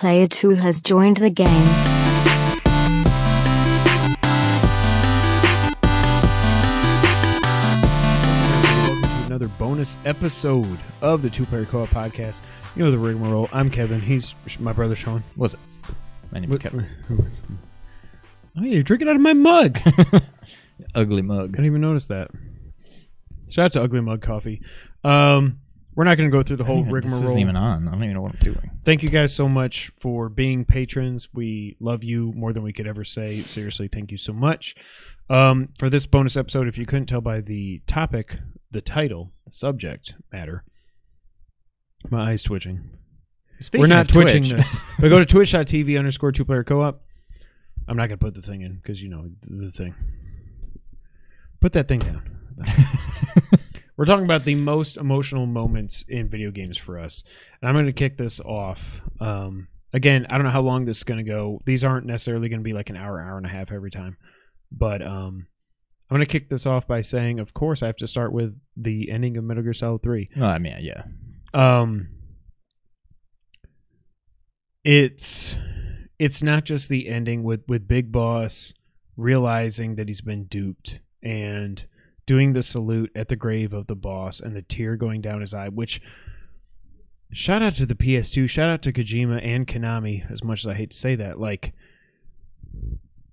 Player 2 has joined the game. Welcome to another bonus episode of the Two Player Co-op Podcast. You know the rigmarole. I'm Kevin. He's my brother Sean. What's it? My name's Kevin. Oh, yeah, you're drinking out of my mug. Ugly I mug. didn't even notice that. Shout out to Ugly Mug Coffee. We're not going to go through the whole rigmarole. This isn't even on. I don't even know what I'm doing. Thank you guys so much for being patrons. We love you more than we could ever say. Seriously, thank you so much. For this bonus episode, if you couldn't tell by the topic, the title, the subject matter, my eye's twitching. We're not twitching this. But go to twitch.tv/2playercoop. I'm not going to put the thing in because you know the thing. Put that thing down. We're talking about the most emotional moments in video games for us. And I'm going to kick this off. Again, I don't know how long this is going to go. These aren't necessarily going to be like an hour, hour and a half every time. But I'm going to kick this off by saying, of course, I have to start with the ending of Metal Gear Solid 3. No, I mean, yeah. It's not just the ending with Big Boss realizing that he's been duped and doing the salute at the grave of the boss and the tear going down his eye, which shout out to the PS2, shout out to Kojima and Konami, as much as I hate to say that. Like,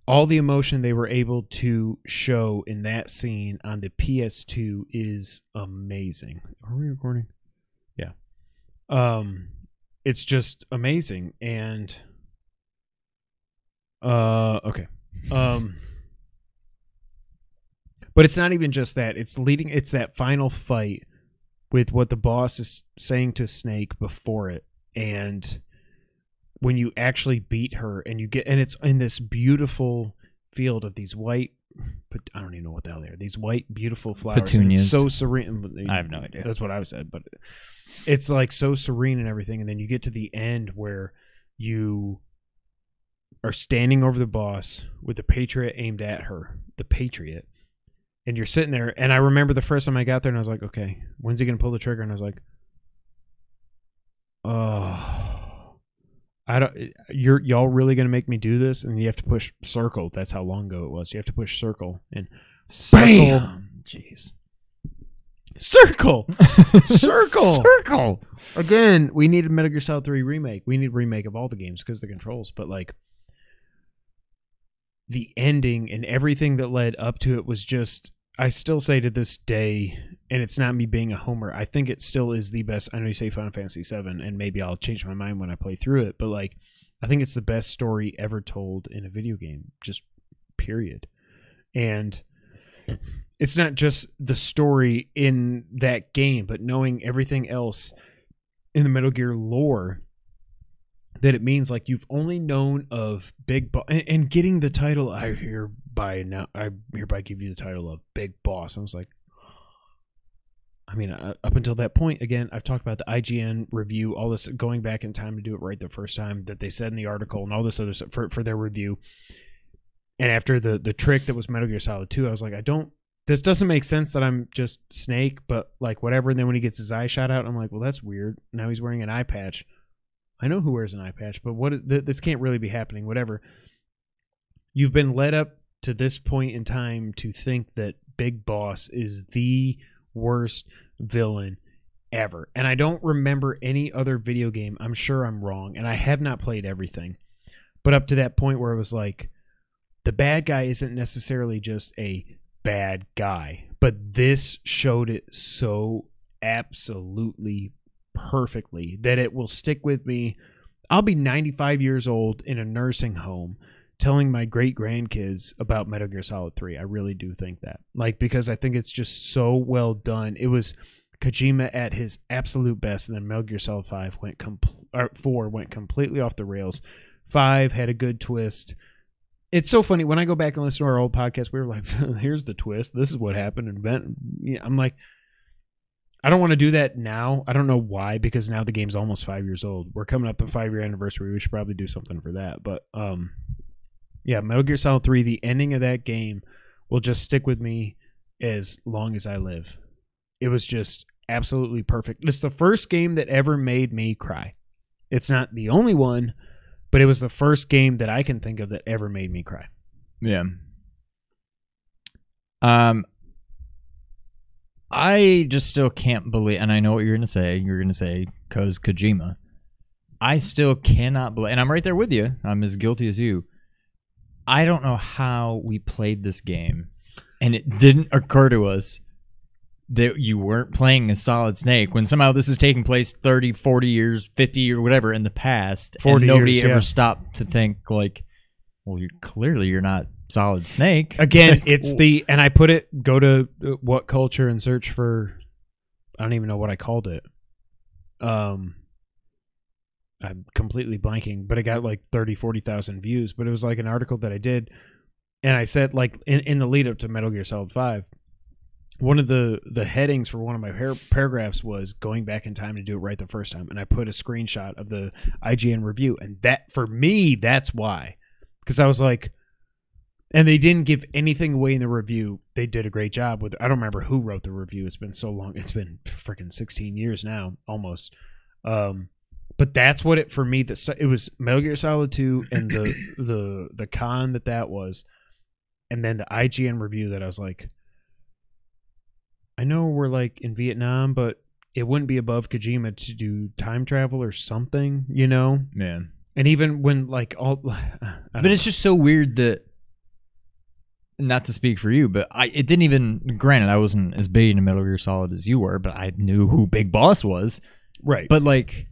all the emotion they were able to show in that scene on the PS2 is amazing. Are we recording? Yeah. It's just amazing. And okay. But it's not even just that. It's that final fight with what the boss is saying to Snake before it. And when you actually beat her and it's in this beautiful field of these white, I don't even know what the hell they are. These white, beautiful flowers. Petunias. So serene. I have no idea. That's what I said, but it's like so serene and everything. And then you get to the end where you are standing over the boss with the Patriot aimed at her. The Patriot. And you're sitting there, and I remember the first time I got there, and I was like, okay, when's he going to pull the trigger? And I was like, oh, y'all really going to make me do this? And you have to push circle. That's how long ago it was. You have to push circle. And Bam! Jeez. Circle! Circle! Circle! Again, we need a Metal Gear Solid 3 remake. We need a remake of all the games because of the controls, but like, the ending and everything that led up to it was just, I still say to this day, and it's not me being a homer, I think it still is the best. I know you say Final Fantasy 7, and maybe I'll change my mind when I play through it, but like, I think it's the best story ever told in a video game, just period. And it's not just the story in that game, but knowing everything else in the Metal Gear lore that it means. Like, you've only known of Big Boss and getting the title. I hereby give you the title of Big Boss. I was like, I mean, up until that point, again, I've talked about the IGN review, all this, going back in time to do it right the first time that they said in the article, and all this other stuff for their review. And after the trick that was Metal Gear Solid 2, I was like, this doesn't make sense that I'm just Snake, but like whatever. And then when he gets his eye shot out, I'm like, well, that's weird. Now he's wearing an eye patch. I know who wears an eye patch, but this can't really be happening. Whatever. You've been led up to this point in time to think that Big Boss is the worst villain ever. And I don't remember any other video game. I'm sure I'm wrong, and I have not played everything. But up to that point where it was like, the bad guy isn't necessarily just a bad guy. But this showed it so absolutely perfectly that it will stick with me. I'll be 95 years old in a nursing home telling my great grandkids about Metal Gear Solid 3. I really do think that, like, because I think it's just so well done. It was Kojima at his absolute best, and then Metal Gear Solid 4 went completely off the rails. 5 had a good twist. It's so funny when I go back and listen to our old podcast. We were like, here's the twist, this is what happened. And I'm like, I don't want to do that now. I don't know why, because now the game's almost 5 years old. We're coming up a 5-year anniversary. We should probably do something for that. But yeah, Metal Gear Solid 3, the ending of that game will just stick with me as long as I live. It was just absolutely perfect. It's the first game that ever made me cry. It's not the only one, but it was the first game that I can think of that ever made me cry. Yeah. I just still can't believe, and I know what you're going to say. You're going to say, because Kojima. I still cannot believe, and I'm right there with you. I'm as guilty as you. I don't know how we played this game, and it didn't occur to us that you weren't playing as Solid Snake when somehow this is taking place 30, 40 years, 50 or whatever in the past, 40 and nobody years, ever yeah. stopped to think, like, well, you're not Solid Snake. Again, it's the, and I put it, go to What Culture and search for, I don't even know what I called it. I'm completely blanking, but it got like 30, 40,000 views, but it was like an article that I did, and I said, like, in the lead up to Metal Gear Solid 5, one of the headings for one of my paragraphs was going back in time to do it right the first time, and I put a screenshot of the IGN review, and that, for me, that's why. Because I was like, and they didn't give anything away in the review. They did a great job with, I don't remember who wrote the review. It's been so long. It's been freaking 16 years now, almost. But that's what it, for me, it was Metal Gear Solid 2 and the con that was, and then the IGN review that I was like, I know we're like in Vietnam, but it wouldn't be above Kojima to do time travel or something, you know? Man. And even when like all, but it's just so weird that, not to speak for you, but it didn't even, granted, I wasn't as big into Metal Gear Solid as you were, but I knew who Big Boss was. Right. But like,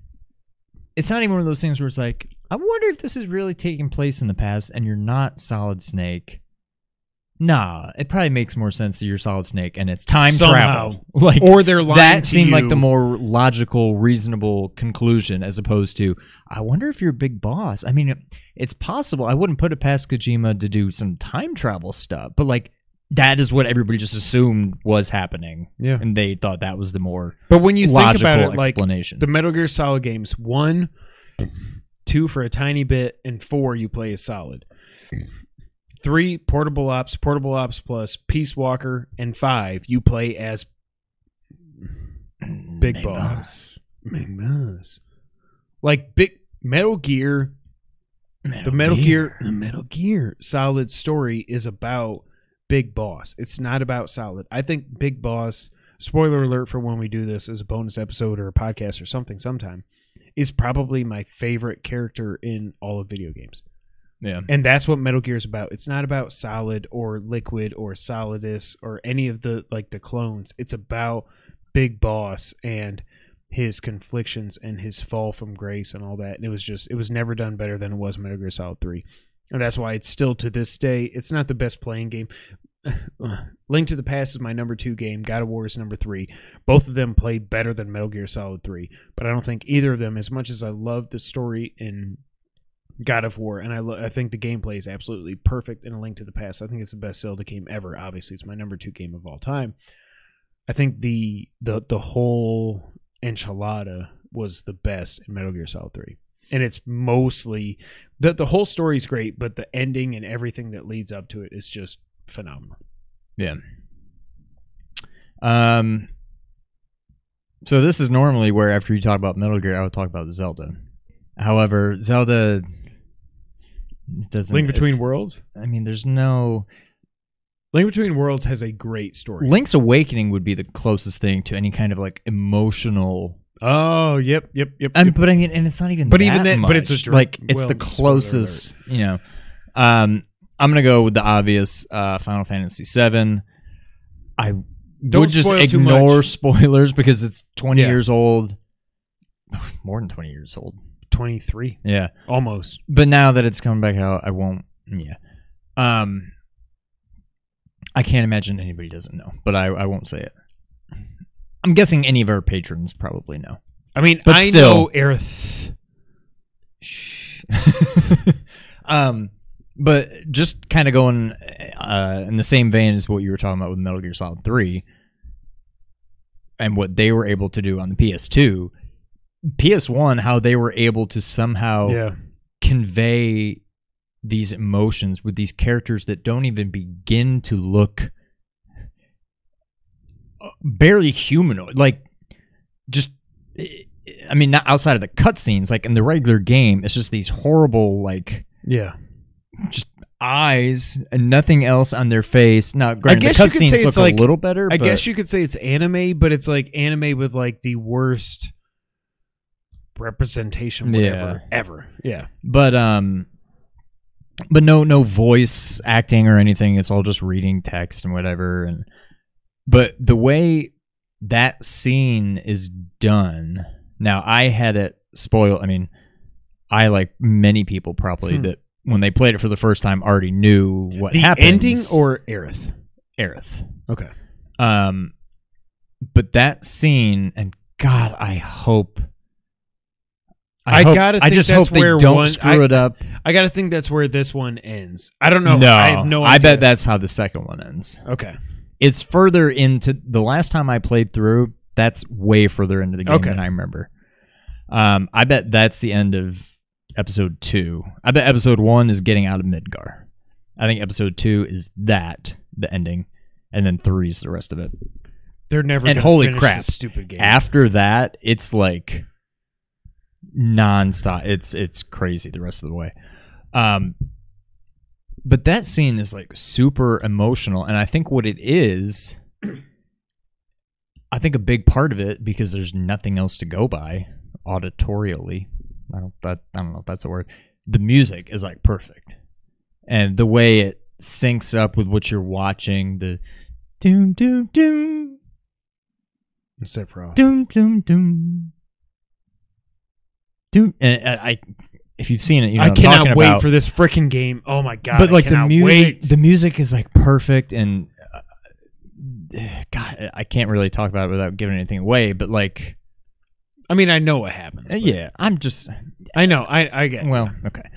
it's not even one of those things where it's like, I wonder if this is really taking place in the past and you're not Solid Snake. Nah, it probably makes more sense that you're Solid Snake and it's time travel. Like, or they're lying that to seemed you. like the more logical, reasonable conclusion as opposed to, I wonder if you're Big Boss. I mean, it's possible. I wouldn't put it past Kojima to do some time travel stuff, but like, that is what everybody just assumed was happening. Yeah. And they thought that was the more but when you think logical about it, like explanation. the Metal Gear Solid games, 1, 2 for a tiny bit, and 4 you play as Solid. 3, Portable Ops Plus, Peace Walker, and 5 you play as Big Boss. Big Boss. Like big Metal Gear. The Metal Gear Solid story is about Big Boss. It's not about Solid. I think Big Boss, spoiler alert for when we do this as a bonus episode or a podcast or something sometime, is probably my favorite character in all of video games. Yeah. And that's what Metal Gear is about. It's not about Solid or Liquid or Solidus or any of the like the clones. It's about Big Boss and his conflictions and his fall from grace and all that. And it was never done better than it was Metal Gear Solid 3. And that's why it's still to this day, it's not the best playing game. Link to the Past is my number 2 game. God of War is number 3. Both of them play better than Metal Gear Solid 3. But I don't think either of them, as much as I love the story in God of War, and I think the gameplay is absolutely perfect in A Link to the Past. I think it's the best Zelda game ever. Obviously, it's my number 2 game of all time. I think the whole enchilada was the best in Metal Gear Solid 3. And it's mostly the whole story is great, but the ending and everything that leads up to it is just phenomenal. Yeah. So this is normally where after you talk about Metal Gear, I would talk about Zelda. However, Zelda doesn't. Link Between Worlds? I mean, there's no. Link Between Worlds has a great story. Link's Awakening would be the closest thing to any kind of like emotional. Oh, yep. But I mean, and it's not even. But that even then, much. but it's a like it's the closest. You know, I'm gonna go with the obvious. Final Fantasy VII. I would just ignore spoilers because it's 20 years old. More than 20 years old. 23. Yeah. Almost. But now that it's coming back out, I won't. Yeah. I can't imagine anybody doesn't know, but I won't say it. I'm guessing any of our patrons probably know. I mean, but I still, know Aerith. Shh. But just kind of going in the same vein as what you were talking about with Metal Gear Solid 3 and what they were able to do on the PS2, PS1, how they were able to somehow convey these emotions with these characters that don't even begin to look barely humanoid. Like, just I mean, not outside of the cutscenes, like in the regular game, it's just these horrible, like, just eyes and nothing else on their face. Now, granted, the cutscenes look like, a little better. I guess you could say it's anime, but it's like anime with like the worst representation, whatever, ever. Yeah, but no voice acting or anything. It's all just reading text and whatever. But the way that scene is done, now I had it spoiled. I mean, I, like many people probably, that when they played it for the first time already knew what happens. The ending or Aerith? Aerith. Okay. But that scene, and God, I just hope they don't screw it up. I gotta think that's where this one ends. I don't know. No, I have no idea. I bet that's how the second one ends. Okay. It's further into the last time I played through. That's way further into the game than I remember. I bet that's the end of episode 2. I bet episode 1 is getting out of Midgar. I think episode 2 is the ending, and then 3 is the rest of it. They're never. And holy crap! This stupid game. After that, it's like nonstop. It's crazy the rest of the way. But that scene is like super emotional, and I think what it is, I think a big part of it, because there's nothing else to go by auditorially. I don't know if that's a word. The music is like perfect, and the way it syncs up with what you're watching, the doom doom doom, Sephiroth, doom doom doom, doom, and if you've seen it, you know I cannot wait for this freaking game. Oh my god! But like the music is like perfect, and God, I can't really talk about it without giving anything away. But like, I mean, I know what happens. Yeah, I know. I get. Well, okay.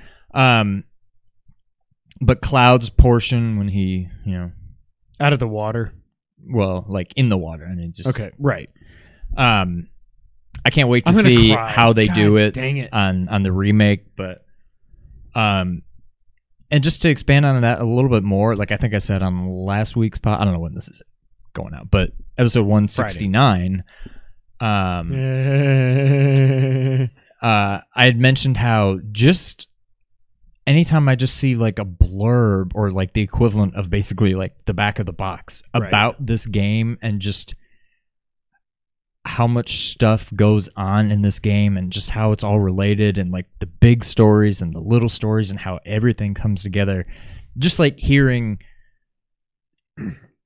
But Cloud's portion when he, out of the water. Well, like in the water, and it just okay, right. I can't wait to see how they do it, dang it. on the remake, but and just to expand on that a little bit more, like I think I said on last week's pod, I don't know when this is going out, but episode 169, I had mentioned how just anytime I just see like a blurb or like the equivalent of basically like the back of the box about this game, and just how much stuff goes on in this game, and just how it's all related, and like the big stories and the little stories, and how everything comes together. Just like hearing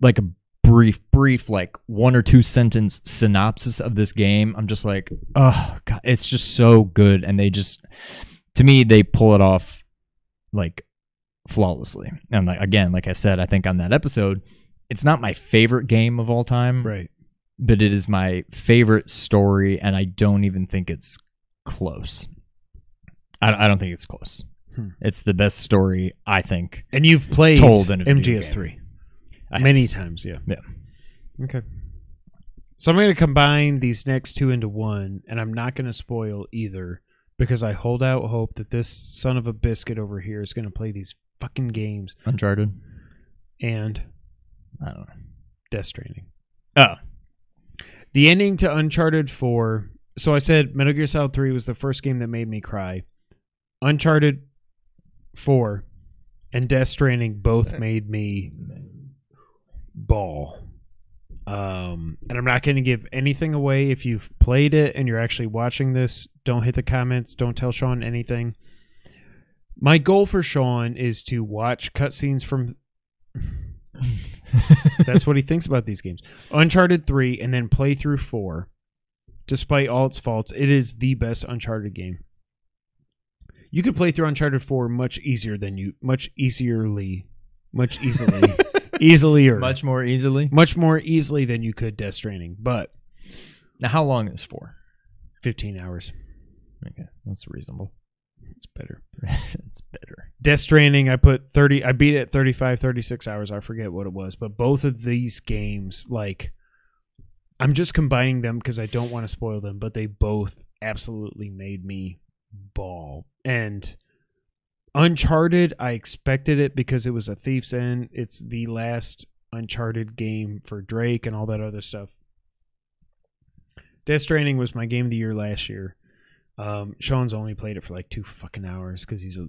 like a brief like 1 or 2 sentence synopsis of this game, I'm just like, oh God, it's just so good. And they just, to me, they pull it off like flawlessly. And like, again, like I said, I think on that episode, it's not my favorite game of all time, right? But it is my favorite story, and I don't even think it's close. I don't think it's close. It's the best story, I think. And you've played told in a MGS3 many times, yeah. Okay. So I'm going to combine these next 2 into one, and I'm not going to spoil either, because I hold out hope that this son of a biscuit over here is going to play these fucking games. Uncharted. And I don't know. Death Stranding. Oh. The ending to Uncharted 4. So I said Metal Gear Solid 3 was the first game that made me cry. Uncharted 4 and Death Stranding both made me bawl. And I'm not going to give anything away. If you've played it and you're actually watching this, don't hit the comments. Don't tell Sean anything. My goal for Sean is to watch cutscenes from... That's what he thinks about these games. Uncharted 3 and then play through 4. Despite all its faults, it is the best Uncharted game. You could play through Uncharted 4 much easier, much more easily than you could Death Stranding. But now, how long is 4? 15 hours. Okay, that's reasonable. It's better. It's better. Death Stranding, I beat it at 35, 36 hours. I forget what it was. But both of these games, like, I'm just combining them because I don't want to spoil them, but they both absolutely made me bawl. And Uncharted, I expected it because it was a Thief's End. It's the last Uncharted game for Drake and all that other stuff. Death Stranding was my game of the year last year. Sean's only played it for like 2 fucking hours because he's a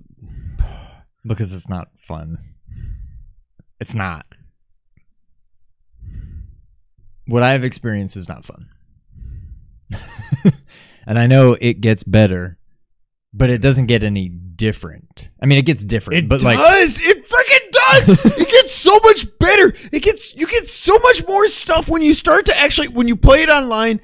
because it's not fun. It's not. What I have experienced is not fun. And I know it gets better, but it doesn't get any different. I mean, it gets different. It but does. It freaking does. It gets so much better. You get so much more stuff when you start to actually when you play it online.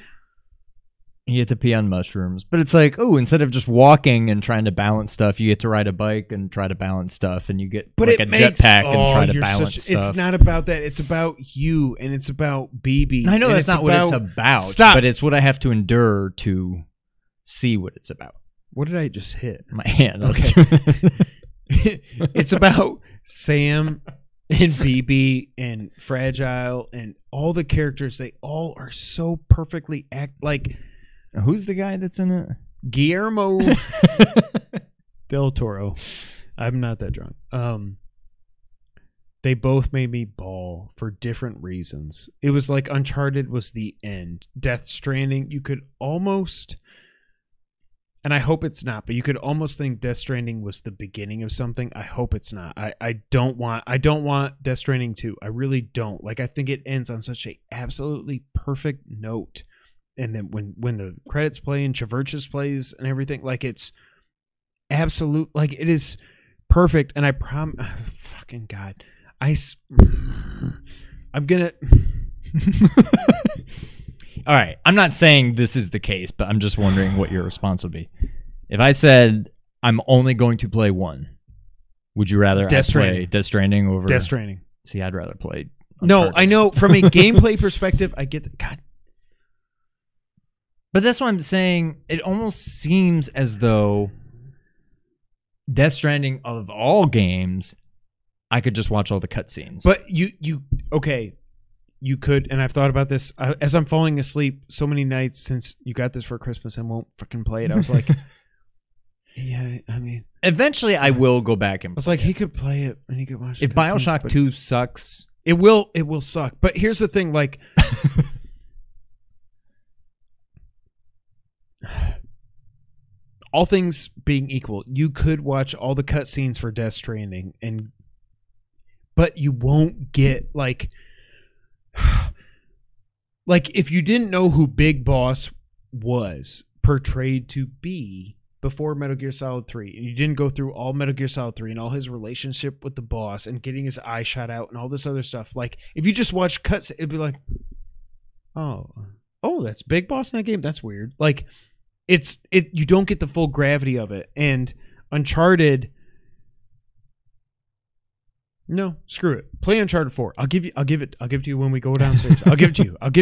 You get to pee on mushrooms, but it's like, oh, instead of just walking and trying to balance stuff, you get to ride a bike and try to balance stuff, and you get like a jetpack and try to balance stuff. It's not about that. It's about you, and it's about BB. I know that's not what it's about, Stop. But it's what I have to endure to see what it's about. What did I just hit? My hand. Okay. It's about Sam and BB and Fragile and all the characters. They all are so perfectly like. Who's the guy that's in it? Guillermo del Toro. I'm not that drunk. They both made me bawl for different reasons. It was like Uncharted was the end. Death Stranding, you could almost, and I hope it's not, but you could almost think Death Stranding was the beginning of something. I hope it's not. I don't want Death Stranding 2. I really don't. Like, I think it ends on such a absolutely perfect note. And then when the credits play and Chiverches plays and everything, like it's absolute, like it is perfect. And I promise, fucking God, I'm gonna. All right, I'm not saying this is the case, but I'm just wondering what your response would be. If I said I'm only going to play one, would you rather Death Stranding. Death Stranding over Death Stranding? See, I'd rather play. No, Uncharted. I know from a gameplay perspective, I get God. But that's what I'm saying. It almost seems as though Death Stranding, of all games, I could just watch all the cutscenes. But okay, you could, and I've thought about this as I'm falling asleep so many nights since you got this for Christmas and won't fucking play it. I was like, yeah, I mean, eventually I will go back and. I was like, he could play it and he could watch. If BioShock 2 sucks, it will suck. But here's the thing, like. All things being equal, you could watch all the cutscenes for Death Stranding, but you won't get like if you didn't know who Big Boss was portrayed to be before Metal Gear Solid 3, and you didn't go through all Metal Gear Solid 3 and all his relationship with the boss and getting his eye shot out and all this other stuff. Like if you just watch cuts, it'd be like, oh, that's Big Boss in that game. That's weird. Like. You don't get the full gravity of it. And Uncharted, no, screw it. Play Uncharted 4. I'll give it to you when we go downstairs. I'll give it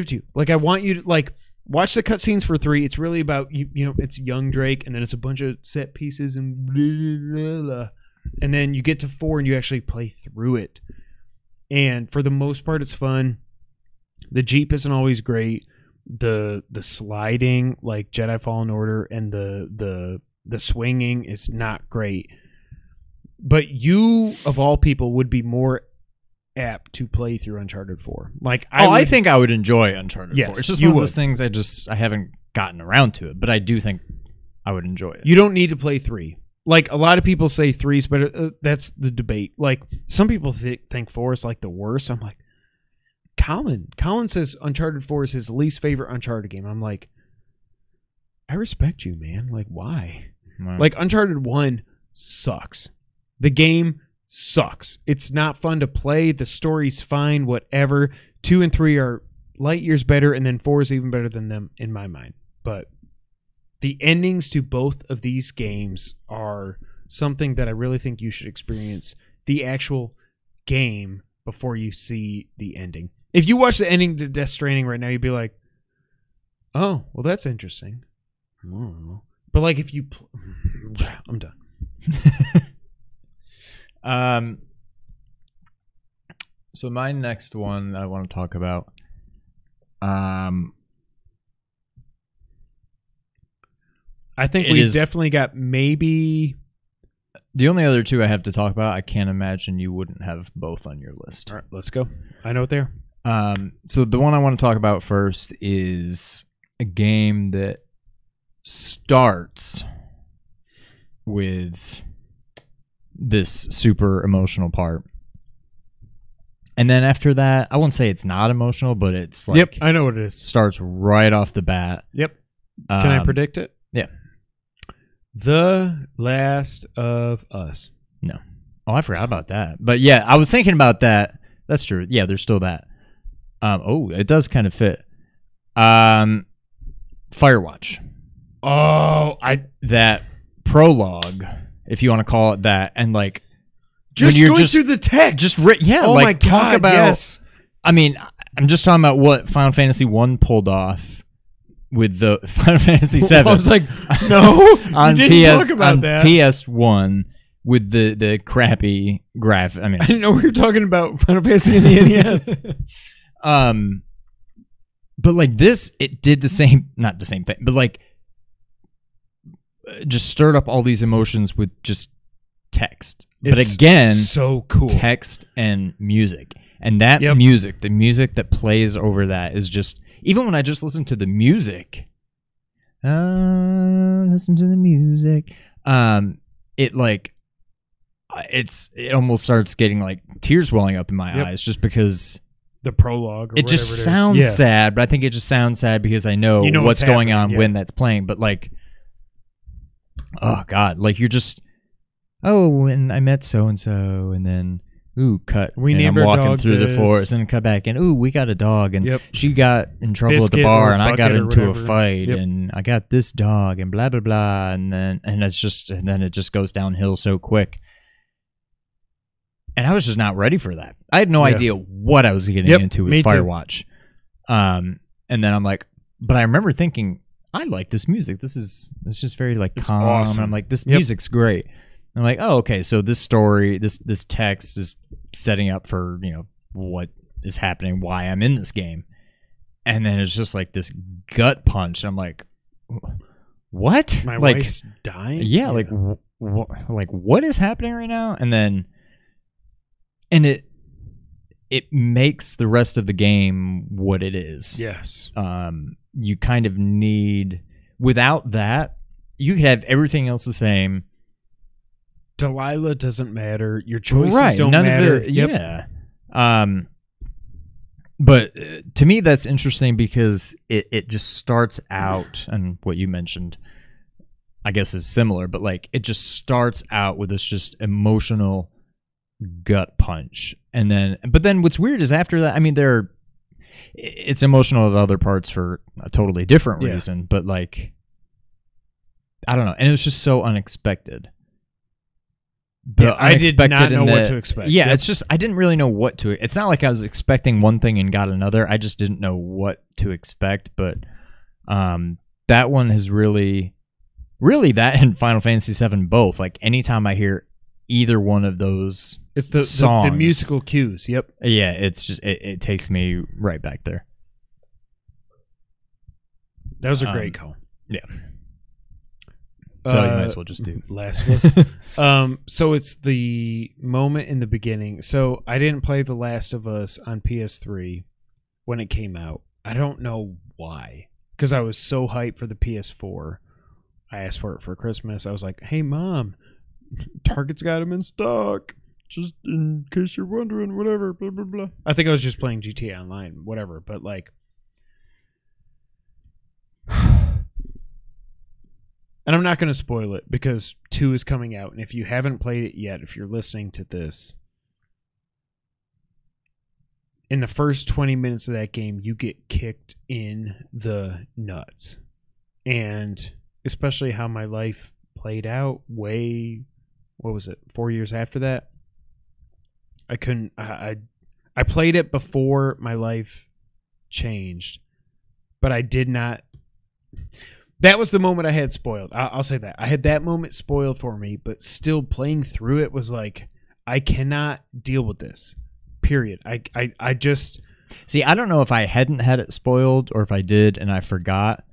to you. Like I want you to like watch the cutscenes for 3. It's really about you know, it's young Drake and then it's a bunch of set pieces and blah, blah, blah. And then you get to 4 and you actually play through it. And for the most part it's fun. The Jeep isn't always great. The sliding like Jedi Fallen Order and the swinging is not great, but you of all people would be more apt to play through Uncharted 4. Like I think I would enjoy Uncharted 4. It's just one of those things I haven't gotten around to it, but I do think I would enjoy it. You don't need to play 3. Like a lot of people say 3's better. That's the debate. Like some people think 4 is like the worst. I'm like. Colin says Uncharted 4 is his least favorite Uncharted game. I'm like, I respect you, man. Like, why? Right. Like, Uncharted 1 sucks. The game sucks. It's not fun to play. The story's fine, whatever. 2 and 3 are light years better, and then 4 is even better than them in my mind. But the endings to both of these games are something that I really think you should experience the actual game before you see the ending. If you watch the ending to Death Stranding right now, you'd be like, oh, well, that's interesting. Oh. But like if you... I'm done. So my next one I want to talk about... I think we've definitely got maybe... The only other two I have to talk about, I can't imagine you wouldn't have both on your list. All right, let's go. I know what they are. So the one I want to talk about first is a game that starts with this super emotional part. And then after that, I won't say it's not emotional, but it's like... Yep, I know what it is. Starts right off the bat. Yep. Can I predict it? Yeah. The Last of Us. No. Oh, I forgot about that. But yeah, I was thinking about that. That's true. Yeah, there's still that. It does kind of fit. Firewatch. Oh, that prologue, if you want to call it that, and like just when you're going through the text. Oh like my God, talk about. Yes. I mean, I'm just talking about what Final Fantasy 1 pulled off with the Final Fantasy 7. I was like, no, on you didn't talk about on that. PS1 with the crappy graph. I mean, I didn't know we were talking about Final Fantasy in the NES. But like this, it did the same, not the same thing, but like just stirred up all these emotions with just text. But It's again, so cool. text and music. And that music, the music that plays over that is just, even when I just listen to the music, listen to the music, it like, it almost starts getting like tears welling up in my eyes just because the prologue. Or it just sounds sad, but I think it just sounds sad because I know, what's going on when that's playing. But like, oh God, like you're just, and I met so and so, and then cut. We and named I'm our walking dog through this. the forest, and cut back, and we got a dog, and she got in trouble at the Biscuit bar, or and I got Bucket or into a whatever. fight, and I got this dog, and blah blah blah, and then it just goes downhill so quick. And I was just not ready for that. I had no idea what I was getting into with Firewatch. And then I'm like, but I remember thinking, I like this music. It's just very like calm. Awesome. And I'm like, this music's great. And I'm like, oh, okay. So this story, this text is setting up for, what is happening, why I'm in this game. And then it's just like this gut punch. I'm like, what? My like, wife's dying? Yeah. Like, what is happening right now? And then, and it makes the rest of the game what it is. Yes. You kind of need, without that, you could have everything else the same. Delilah doesn't matter. Your choices don't None matter. Of it, yeah. But to me, that's interesting because it just starts out, and what you mentioned, I guess, is similar, but like it just starts out with this just emotional gut punch, but then what's weird is after that, I mean, it's emotional at other parts for a totally different reason, but like, I don't know, and it was just so unexpected. But I did not know what to expect. Yeah, it's just I didn't really know what to. It's not like I was expecting one thing and got another. I just didn't know what to expect. But that one has really that and Final Fantasy VII both. Like anytime I hear either one of those, it's the songs, the musical cues. Yep. Yeah, it's just it takes me right back there. That was a great call. Yeah. So you might as well just do Last of Us. So it's the moment in the beginning. So I didn't play The Last of Us on PS3 when it came out. I don't know why. Because I was so hyped for the PS4. I asked for it for Christmas. I was like, hey, Mom, Target's got them in stock. Just in case you're wondering, whatever, blah, blah, blah. I think I was just playing GTA Online, whatever. But like... And I'm not going to spoil it because 2 is coming out. And if you haven't played it yet, if you're listening to this, in the first 20 minutes of that game, you get kicked in the nuts. And especially how my life played out what was it, 4 years after that? I played it before my life changed, but I did not... That was the moment I had spoiled. I'll say that. I had that moment spoiled for me, but still playing through it was like, I cannot deal with this. Period. I just... See, I don't know if I hadn't had it spoiled or if I did and I forgot,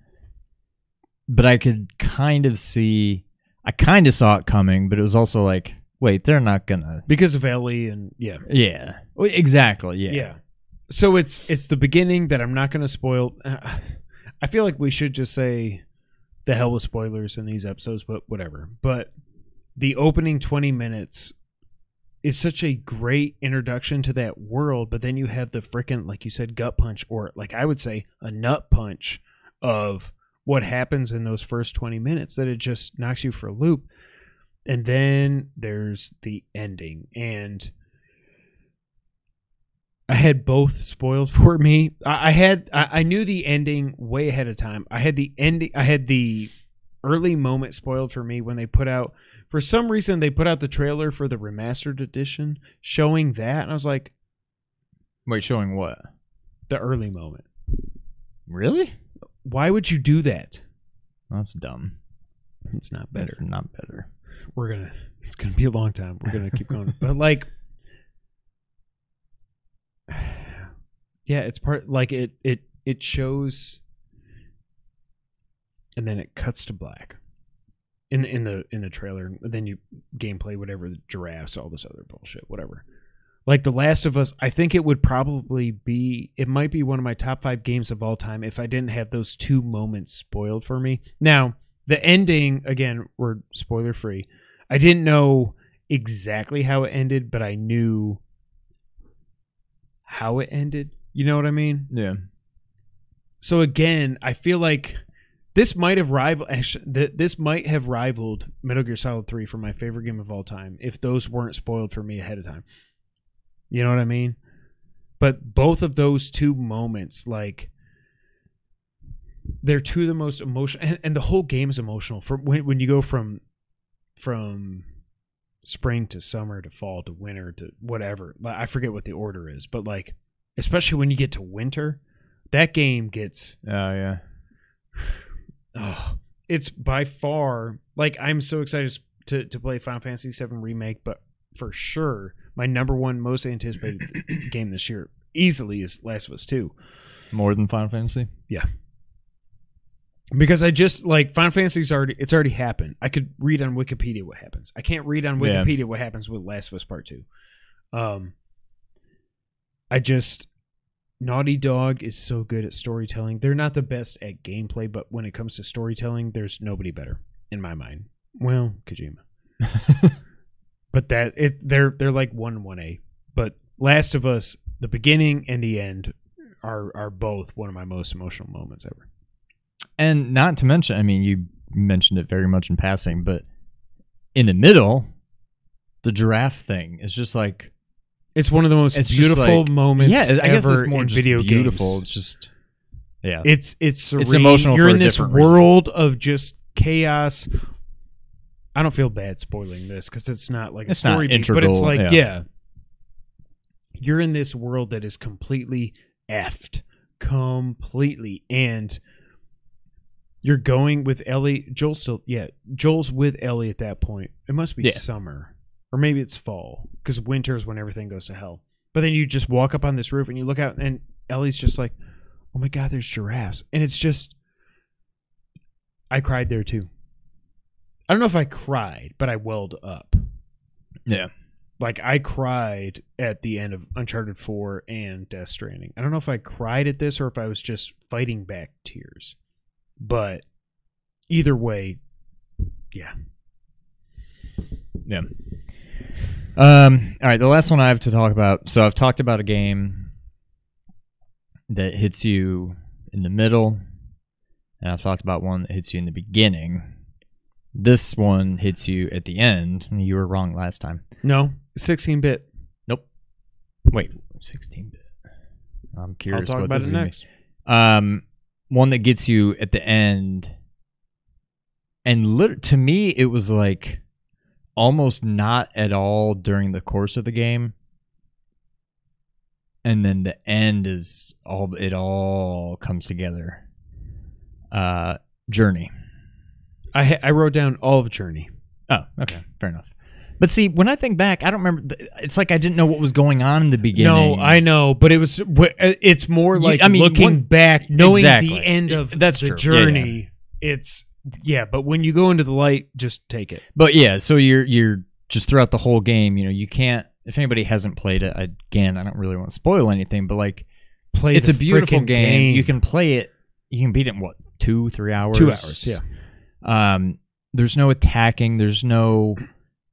but I could kind of see... I kind of saw it coming, but it was also like, wait, they're not gonna... Because of Ellie and... Yeah. Yeah. Exactly, yeah. Yeah. So it's the beginning that I'm not going to spoil... I feel like we should just say the hell with spoilers in these episodes, but whatever. But the opening 20 minutes is such a great introduction to that world, but then you have the frickin', like you said, gut punch, or like I would say a nut punch of what happens in those first 20 minutes that it just knocks you for a loop. And then there's the ending, and I had both spoiled for me. I knew the ending way ahead of time. I had the early moment spoiled for me when they put out, for some reason they put out the trailer for the remastered edition showing that, and I was like, wait, showing what? The early moment. Really? Why would you do that? That's dumb. It's not better. It's not better. It's gonna be a long time. We're gonna keep going. But like, yeah, it's part, like it shows, and then it cuts to black in the trailer, and then you gameplay, whatever, the giraffes, all this other bullshit, whatever. Like The Last of Us, I think it would probably be, it might be one of my top 5 games of all time if I didn't have those 2 moments spoiled for me. Now, the ending, again, we're spoiler free. I didn't know exactly how it ended, but I knew how it ended. You know what I mean? Yeah. So again, I feel like this might have rivaled Metal Gear Solid 3 for my favorite game of all time if those weren't spoiled for me ahead of time. You know what I mean? But both of those 2 moments, like, they're 2 of the most emotional, and the whole game is emotional. For when you go from spring to summer to fall to winter to whatever, I forget what the order is, but like, especially when you get to winter, that game gets, yeah. Oh, it's by far, like, I'm so excited to play Final Fantasy VII Remake, but for sure my number 1 most anticipated game this year easily is Last of Us 2. More than Final Fantasy? Yeah. Because I just, like, Final Fantasy's already happened. I could read on Wikipedia what happens. I can't read on Wikipedia what happens with Last of Us Part 2. Naughty Dog is so good at storytelling. They're not the best at gameplay, but when it comes to storytelling, there's nobody better in my mind. Well, Kojima. But they're like 1A. But Last of Us, the beginning and the end are both one of my most emotional moments ever. And not to mention, I mean, you mentioned it very much in passing, but in the middle, the giraffe thing is just like, it's one of the most beautiful moments I guess ever it's more in just video beautiful. games. It's just, yeah. It's serene. It's emotional. You're for in a this different world of just chaos. I don't feel bad spoiling this because it's not like it's a story not beat, integral, but it's like, yeah. You're in this world that is completely effed. Completely. And you're going with Ellie. Joel's with Ellie at that point. It must be summer. Or maybe it's fall, because winter is when everything goes to hell. But then you just walk up on this roof and you look out, and Ellie's just like, oh my God, there's giraffes. And it's just, I cried there too. I don't know if I cried, but I welled up. Yeah. Like, I cried at the end of Uncharted 4 and Death Stranding. I don't know if I cried at this or if I was just fighting back tears. But either way, yeah. Yeah. All right, the last one I have to talk about. So I've talked about a game that hits you in the middle, and I've talked about one that hits you in the beginning. This one hits you at the end. You were wrong last time. No, 16-bit. Nope. Wait, 16-bit. I'm curious I'll talk what about this it is. next. One that gets you at the end, and to me, it was like almost not at all during the course of the game, and then the end is it all comes together. Journey. I wrote down all of Journey. Oh, okay, fair enough. But see, when I think back, I don't remember. It's like I didn't know what was going on in the beginning. No, I know, but it's more like looking back, knowing the end of the journey. Yeah. It's but when you go into the light, just take it. But yeah, so you're just throughout the whole game. You can't. If anybody hasn't played it, I don't really want to spoil anything, but like, it's a beautiful game. You can play it you can beat it in what, 2-3 hours? 2 hours, yeah. There's no attacking. There's no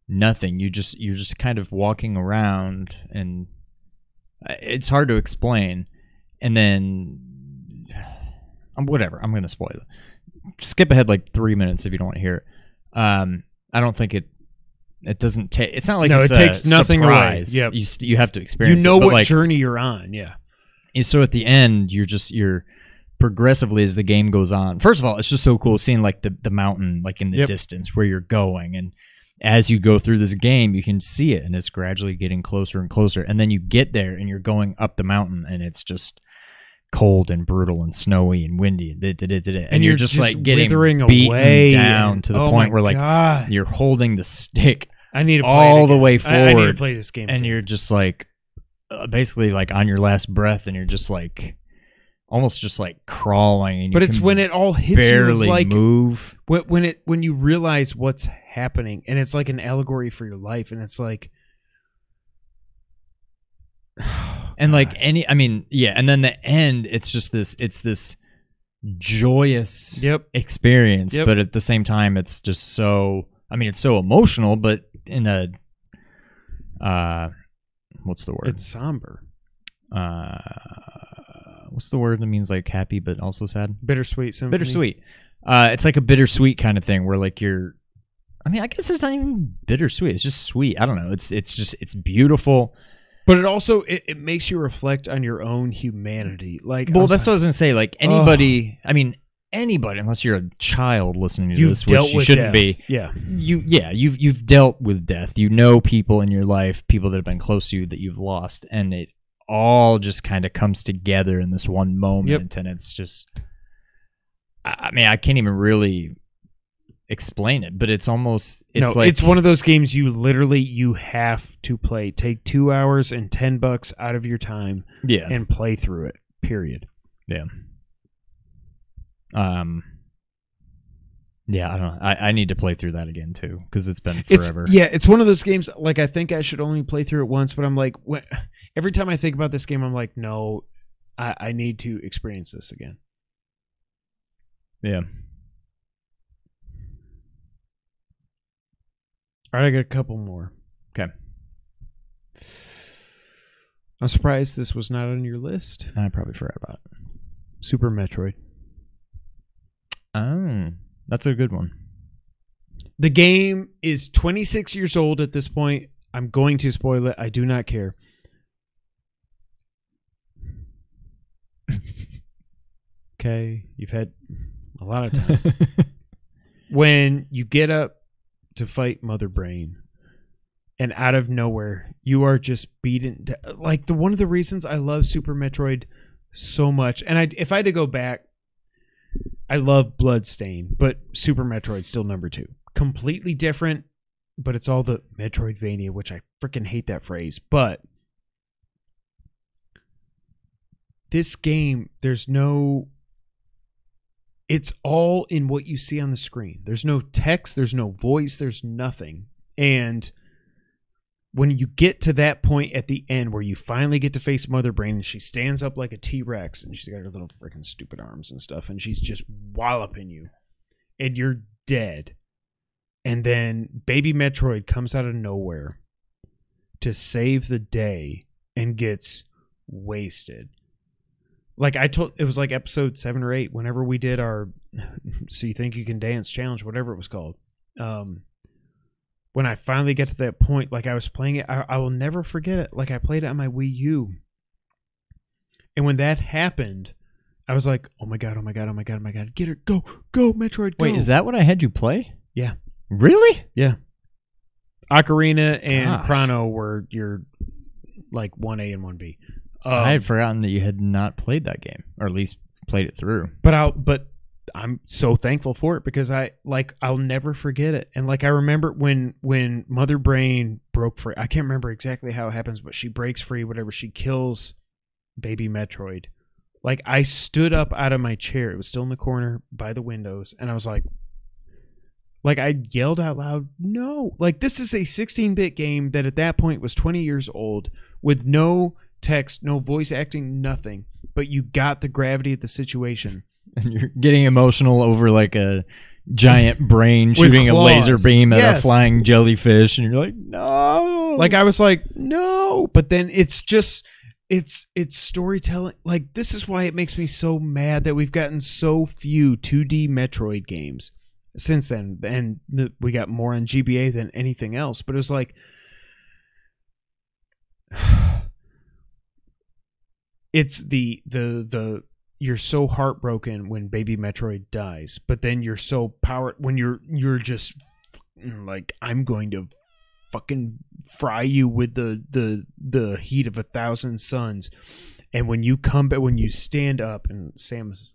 nothing. You're just kind of walking around, and it's hard to explain. And then, whatever. I'm gonna spoil it. Skip ahead like 3 minutes if you don't want to hear it. I don't think it doesn't take. It's not like no, it's it takes nothing surprise. away. Yep. You have to experience. You know it, but what like, journey you're on. Yeah. so at the end, you're progressively as the game goes on. First of all, it's just so cool seeing like the mountain like in the distance where you're going, and as you go through this game, you can see it, and it's gradually getting closer and closer. And then you get there, and you're going up the mountain, and it's just cold and brutal and snowy and windy, and you're just like getting beaten away down to the point where like you're holding the stick I need to play all the way forward. I need to play this game, and you're just like basically like on your last breath, and you're just like almost just like crawling. And but it's when it all hits barely you, like move. When you realize what's happening, and it's like an allegory for your life, and it's like. And like and then the end, it's just this joyous experience, but at the same time, it's just so, it's so emotional, but in a, what's the word? It's somber. What's the word that means like happy, but also sad? Bittersweet symphony. Bittersweet. It's like a bittersweet kind of thing where like I guess it's not even bittersweet. It's just sweet. I don't know. It's beautiful. But it also it makes you reflect on your own humanity. Like, well, that's what I was gonna say. Like anybody, anybody, unless you're a child listening to this, which you shouldn't be. Yeah, you've dealt with death. You know people in your life, people that have been close to you that you've lost, and it all just kind of comes together in this one moment, and it's just. I can't even really explain it, but it's almost it's one of those games you have to play. Take 2 hours and $10 out of your time, and play through it. Period. Yeah. I don't know. I need to play through that again too, because it's been forever. It's one of those games. Like, I think I should only play through it once, but I'm like, every time I think about this game, I'm like, no, I need to experience this again. Yeah. All right, I got a couple more. Okay. I'm surprised this was not on your list. I probably forgot about it. Super Metroid. Oh, that's a good one. The game is 26 years old at this point. I'm going to spoil it. I do not care. Okay, you've had a lot of time. When you get up to fight Mother Brain, and out of nowhere you are just beaten like one of the reasons I love Super Metroid so much, and if I had to go back, I love Bloodstain, but Super Metroid's still number 2. Completely different, but it's all the Metroidvania, which I freaking hate that phrase. But this game, it's all in what you see on the screen. There's no text, there's no voice, there's nothing. And when you get to that point at the end where you finally get to face Mother Brain, and she stands up like a T-Rex, and she's got her little freaking stupid arms and stuff, and she's just walloping you, and you're dead. And then Baby Metroid comes out of nowhere to save the day and gets wasted. Like it was like episode 7 or 8, whenever we did our So You Think You Can Dance challenge, whatever it was called. When I finally get to that point, like I was playing it, I will never forget it. Like I played it on my Wii U. And when that happened, I was like, oh my God, oh my God, oh my God, oh my God. Get her. Go, Metroid, go. Wait, is that what I had you play? Yeah. Really? Yeah. Ocarina and Chrono were your like 1A and 1B. I had forgotten that you had not played that game, or at least played it through. But I'm so thankful for it, because I'll never forget it. And like I remember when Mother Brain broke free. I can't remember exactly how it happens, but she breaks free, whatever, she kills Baby Metroid. Like I stood up out of my chair. It was still in the corner by the windows, and I was like I yelled out loud, no. Like, this is a 16-bit game that at that point was 20 years old, with no text, no voice acting, nothing. But you got the gravity of the situation. And you're getting emotional over like a giant brain shooting a laser beam at a flying jellyfish, and you're like, no. Like I was like, no, but then it's just it's storytelling. Like this is why it makes me so mad that we've gotten so few 2D Metroid games since then, and we got more on GBA than anything else. But it was like, it's the you're so heartbroken when baby Metroid dies, but then you're so powered when you're just like, I'm going to fucking fry you with the heat of 1,000 suns. And when you come back, when you stand up and Samus,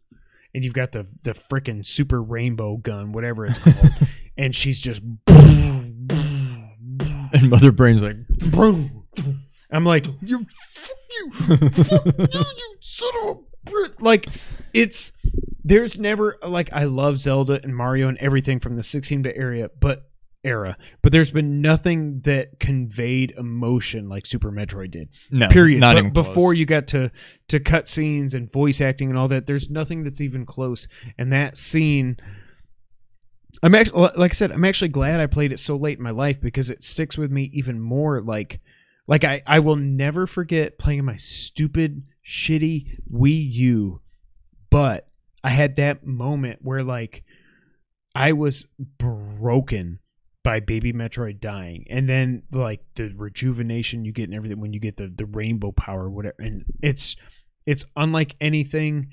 and you've got the freaking super rainbow gun, whatever it's called, and she's just and Mother Brain's like, I'm like, you son of a Brit. Like, there's never, like, I love Zelda and Mario and everything from the 16-bit era, but there's been nothing that conveyed emotion like Super Metroid did. No, period. Not but even before close. You got to cutscenes and voice acting and all that, there's nothing that's even close. And that scene, I'm actually, like I said, I'm actually glad I played it so late in my life, because it sticks with me even more. Like I will never forget playing my stupid, shitty Wii U, but I had that moment where, like, I was broken by baby Metroid dying, and then like the rejuvenation you get and everything when you get the rainbow power or whatever, and it's unlike anything.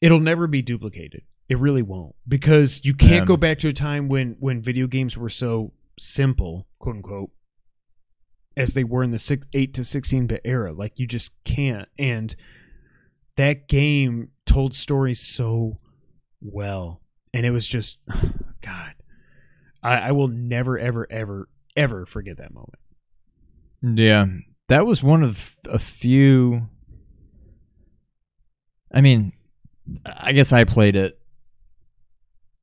It'll never be duplicated. It really won't, because you can't go back to a time when video games were so simple, quote unquote, as they were in the 8 to 16-bit era. Like, you just can't. And that game told stories so well, and it was just, God, I will never, ever, ever, ever forget that moment. Yeah, that was one of a few. I mean, I guess I played it.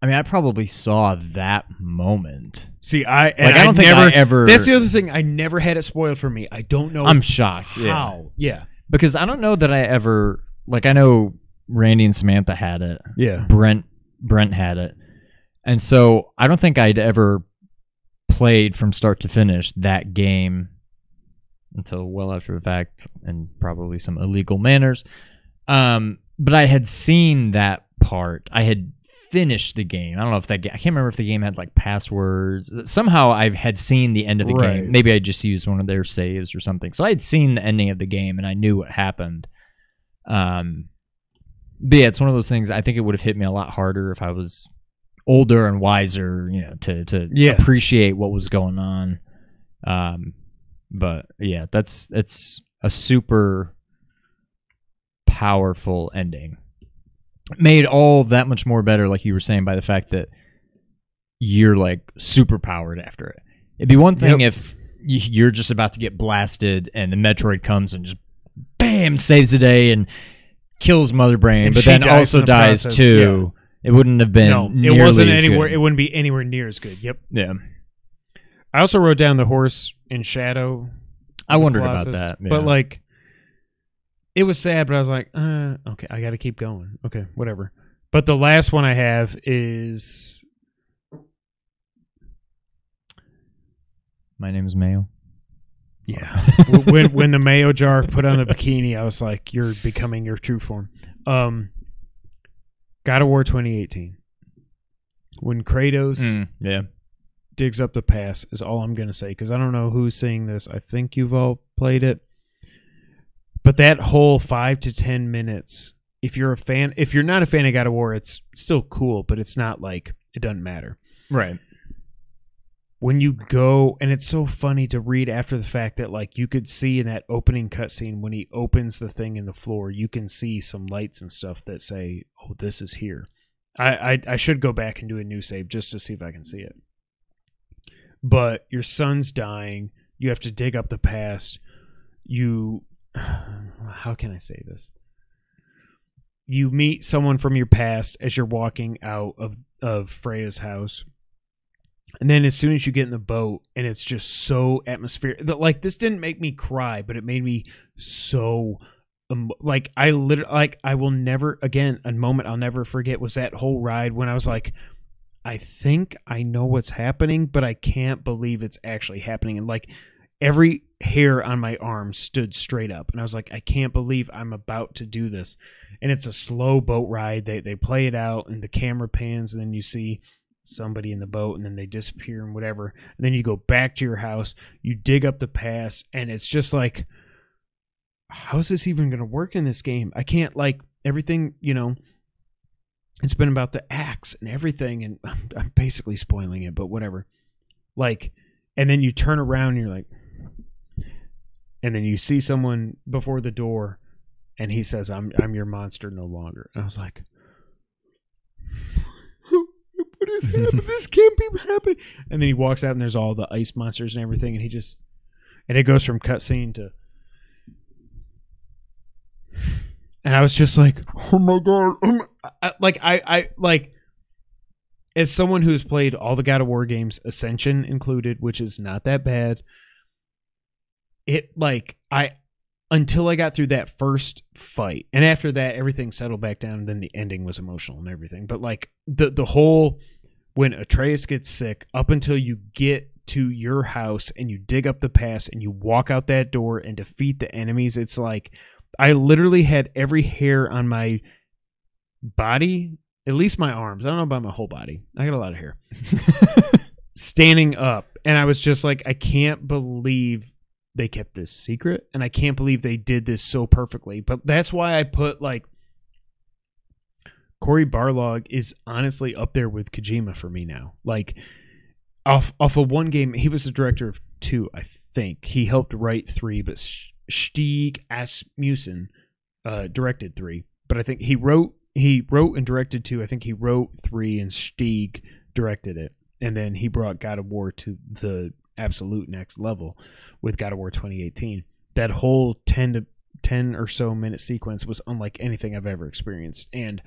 I mean, I probably saw that moment. See, I don't think I ever. That's the other thing. I never had it spoiled for me. I don't know. I'm shocked. How? Yeah. Because I don't know that I ever, like, I know Randy and Samantha had it. Yeah. Brent had it. And so I don't think I'd ever played from start to finish that game until well after the fact, and probably some illegal manners. But I had seen that part. I had finished the game. I don't know if that game, I can't remember if the game had like passwords. Somehow I had seen the end of the game. Maybe I just used one of their saves or something. So I had seen the ending of the game and I knew what happened. But yeah, it's one of those things. I think it would have hit me a lot harder if I was older and wiser, you know, to appreciate what was going on. But yeah, it's a super powerful ending. Made all that much more better, like you were saying, by the fact that you're like super powered after it. It'd be one thing if you're just about to get blasted and the Metroid comes and just bam, saves the day and kills Mother Brain, and but then also dies too. Yeah. It wouldn't have been. No, it wasn't anywhere. Good. It wouldn't be anywhere near as good. Yep. Yeah. I also wrote down the horse in Shadow. I wondered about that, but like, it was sad. But I was like, okay, I got to keep going. Okay, whatever. But the last one I have is My Name is Mayo. Yeah. when the mayo jar put on the bikini, I was like, you're becoming your true form. God of War 2018. When Kratos digs up the past is all I'm going to say, because I don't know who's saying this. I think you've all played it. But that whole 5 to 10 minutes, if you're not a fan of God of War, it's still cool, but it's not like, it doesn't matter. Right. When you go, and it's so funny to read after the fact that, like, you could see in that opening cutscene when he opens the thing in the floor, you can see some lights and stuff that say, oh, this is here. I should go back and do a new save just to see if I can see it. But your son's dying. You have to dig up the past. How can I say this? You meet someone from your past as you're walking out of Freya's house. And then as soon as you get in the boat, and it's just so atmospheric. Like, this didn't make me cry, but it made me so like I literally, like I will never again, a moment I'll never forget was that whole ride when I was like, I think I know what's happening, but I can't believe it's actually happening. And like every hair on my arm stood straight up. And I was like, I can't believe I'm about to do this. And it's a slow boat ride. They play it out and the camera pans and then you see somebody in the boat and then they disappear and whatever. And then you go back to your house, you dig up the pass, and it's just like, how's this even going to work in this game? I can't, like, everything, you know, it's been about the axe and everything, and I'm basically spoiling it, but whatever. Like, and then you turn around and you're like, and then you see someone before the door and he says, I'm your monster no longer. And I was like, what is happening? This can't be happening. And then he walks out and there's all the ice monsters and everything, and he just, and it goes from cutscene to, and I was just like, oh my God. I like, as someone who's played all the God of War games, Ascension included, which is not that bad, it, like, until I got through that first fight, and after that, everything settled back down, and then the ending was emotional and everything. But, like, the whole, when Atreus gets sick, up until you get to your house, and you dig up the pass, and you walk out that door and defeat the enemies, it's like, I literally had every hair on my body, at least my arms, I don't know about my whole body, I got a lot of hair, standing up. And I was just like, I can't believe they kept this secret, and I can't believe they did this so perfectly. But that's why I put, like, Cory Barlog is honestly up there with Kojima for me now. Like, off of one game, he was the director of 2, I think. He helped write 3, but Stig Asmussen directed 3. But I think he wrote and directed 2. I think he wrote 3, and Stig directed it. And then he brought God of War to the absolute next level with God of War 2018. That whole 10 or so minute sequence was unlike anything I've ever experienced, and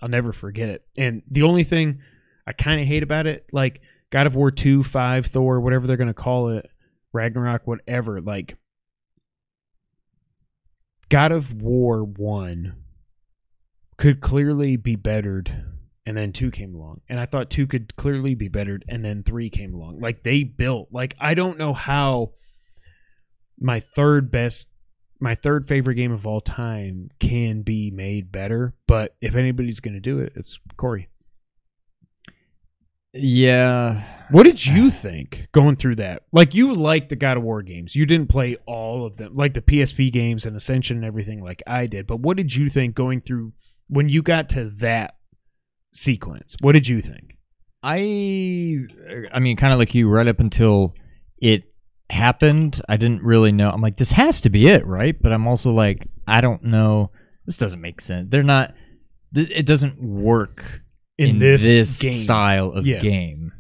I'll never forget it. And the only thing I kind of hate about it, like God of War 2, 5, Thor, whatever they're going to call it, Ragnarok, whatever, like God of War 1 could clearly be bettered, and then 2 came along. And I thought 2 could clearly be bettered, and then 3 came along. Like, they built, like, I don't know how my third favorite game of all time can be made better, but if anybody's going to do it, it's Corey. Yeah. What did you think going through that? Like, you liked the God of War games. You didn't play all of them, like the PSP games and Ascension and everything like I did. But what did you think going through when you got to that sequence? What did you think? I mean, kind of like you, right up until it happened, I didn't really know. I'm like, this has to be it, right? But I'm also like, I don't know. This doesn't make sense. They're not. It doesn't work in this style of game.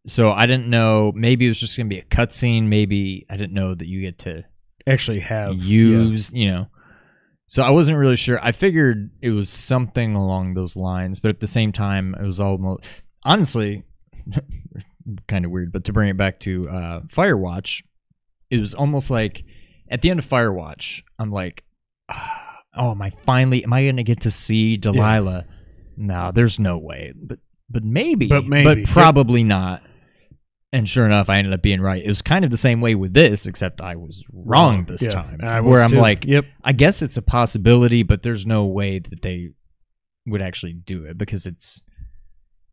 So I didn't know. Maybe it was just going to be a cutscene. Maybe I didn't know that you get to actually have use, you know. So I wasn't really sure. I figured it was something along those lines, but at the same time, it was almost, honestly, kind of weird, but to bring it back to Firewatch, it was almost like at the end of Firewatch, I'm like, oh, am I going to get to see Delilah? Yeah. No, there's no way. But maybe. But probably not. And sure enough, I ended up being right. It was kind of the same way with this, except I was wrong this time. Where I'm like, I guess it's a possibility, but there's no way that they would actually do it because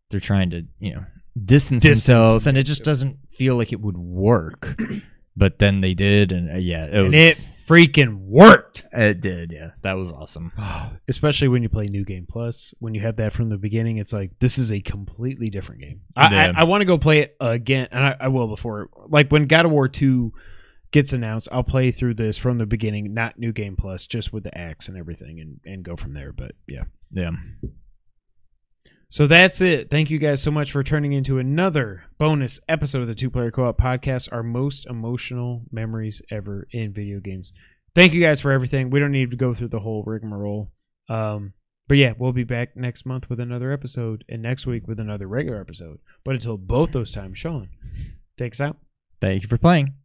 they're trying to, you know, distance themselves, and it just doesn't feel like it would work. But then they did, and it freaking worked. It did, yeah. That was awesome. Especially when you play New Game Plus. When you have that from the beginning, it's like, this is a completely different game. I want to go play it again, and I will before. Like, when God of War 2 gets announced, I'll play through this from the beginning, not New Game Plus, just with the axe and everything, and go from there. But, yeah. Yeah. So that's it. Thank you guys so much for turning into another bonus episode of the Two Player Co-op Podcast, our most emotional memories ever in video games. Thank you guys for everything. We don't need to go through the whole rigmarole. But yeah, we'll be back next month with another episode, and next week with another regular episode. But until both those times, Sean, take us out. Thank you for playing.